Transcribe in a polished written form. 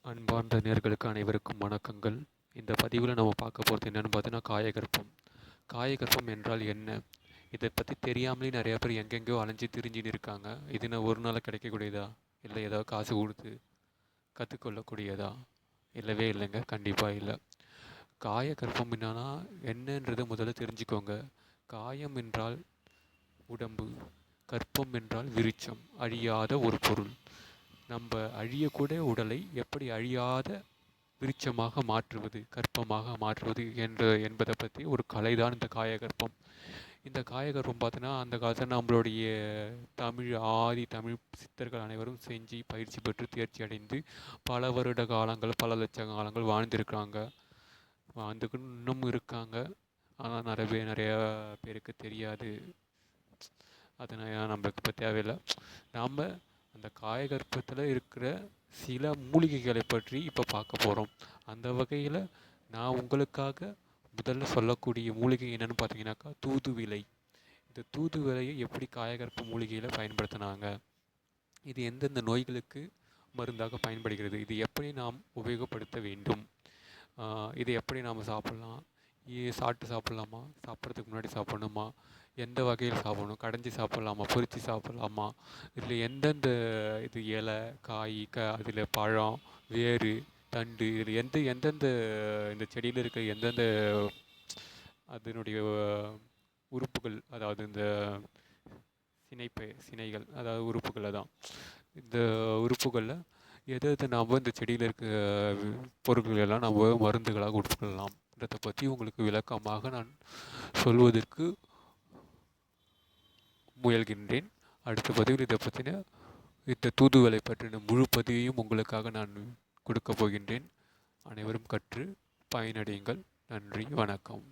அன்பார்ந்த நேயர்களுக்கு அனைவருக்கும் வணக்கங்கள். இந்த பதிவில் நம்ம பார்க்க போகிறது என்னென்னு பார்த்தீங்கன்னா காயகற்பம். காயகற்பம் என்றால் என்ன? இதை பற்றி தெரியாமலே நிறையா பேர் எங்கெங்கேயோ அலைஞ்சு திரிஞ்சுன்னு இருக்காங்க. இது நான் ஒரு நாள் கிடைக்கக்கூடியதா, இல்லை ஏதாவது காசு கொடுத்து கற்றுக்கொள்ளக்கூடியதா? இல்லவே இல்லைங்க, கண்டிப்பாக இல்லை. காயகற்பம் என்னன்றதை முதல்ல தெரிஞ்சுக்கோங்க. காயம் என்றால் உடம்பு, கற்பம் என்றால் விருட்சம், அழியாத ஒரு பொருள். நம்ம அழியக்கூடிய உடலை எப்படி அழியாத விருட்சமாக மாற்றுவது, கற்பமாக மாற்றுவது என்பதை பற்றி ஒரு கலை தான் இந்த காயகற்பம். இந்த காயகற்பம் பார்த்தோன்னா அந்த காலத்தில் நம்மளுடைய தமிழ் சித்தர்கள் அனைவரும் செஞ்சு பயிற்சி பெற்று தேர்ச்சி அடைந்து பல வருட காலங்கள், பல லட்ச காலங்கள் வாழ்ந்துருக்காங்க, வாழ்ந்துக்கிட்டு இன்னும் இருக்காங்க. ஆனால் நிறைய பேருக்கு தெரியாது. அதனால் நம்மளுக்கு இப்போ தேவையில்லை. நாம் அந்த காயகற்பத்தில் இருக்கிற சில மூலிகைகளை பற்றி இப்போ பார்க்க போகிறோம். அந்த வகையில் நான் உங்களுக்காக முதல்ல சொல்லக்கூடிய மூலிகை என்னென்னு பார்த்தீங்கன்னாக்கா தூதுவிலை. இந்த தூதுவிலையை எப்படி காயகற்ப மூலிகையில் பயன்படுத்தினாங்க, இது எந்தெந்த நோய்களுக்கு மருந்தாக பயன்படுகிறது, இது எப்படி நாம் உபயோகப்படுத்த வேண்டும், இதை எப்படி நாம் சாப்பிட்லாம், சாப்பிட்லாமா, சாப்பிட்றதுக்கு முன்னாடி சாப்பிடணுமா, எந்த வகையில் சாப்பிடணும், கடைஞ்சி சாப்பிட்லாமா, பொரித்து சாப்பிட்லாமா, இதில் எந்தெந்த இது இலை, காய், அதில் பழம், வேர், தண்டு, இதில் எந்தெந்த இந்த செடியில் இருக்கிற எந்தெந்த அதனுடைய உறுப்புகள், அதாவது இந்த சினைகள், அதாவது உறுப்புகளை தான், இந்த உறுப்புகளில் எது நாம் இந்த செடியில் இருக்க பொருட்களெல்லாம் நம்ம மருந்துகளாக உட்கொள்ளலாம்ன்றதை பற்றி உங்களுக்கு விளக்கமாக நான் சொல்வதற்கு முயல்கின்றேன். அடுத்த பதிவில் இதை பற்றின இந்த தூதுவளை பற்றின முழு பதிவையும் உங்களுக்காக நான் கொடுக்கப் போகின்றேன். அனைவரும் கற்று பயனடையுங்கள். நன்றி, வணக்கம்.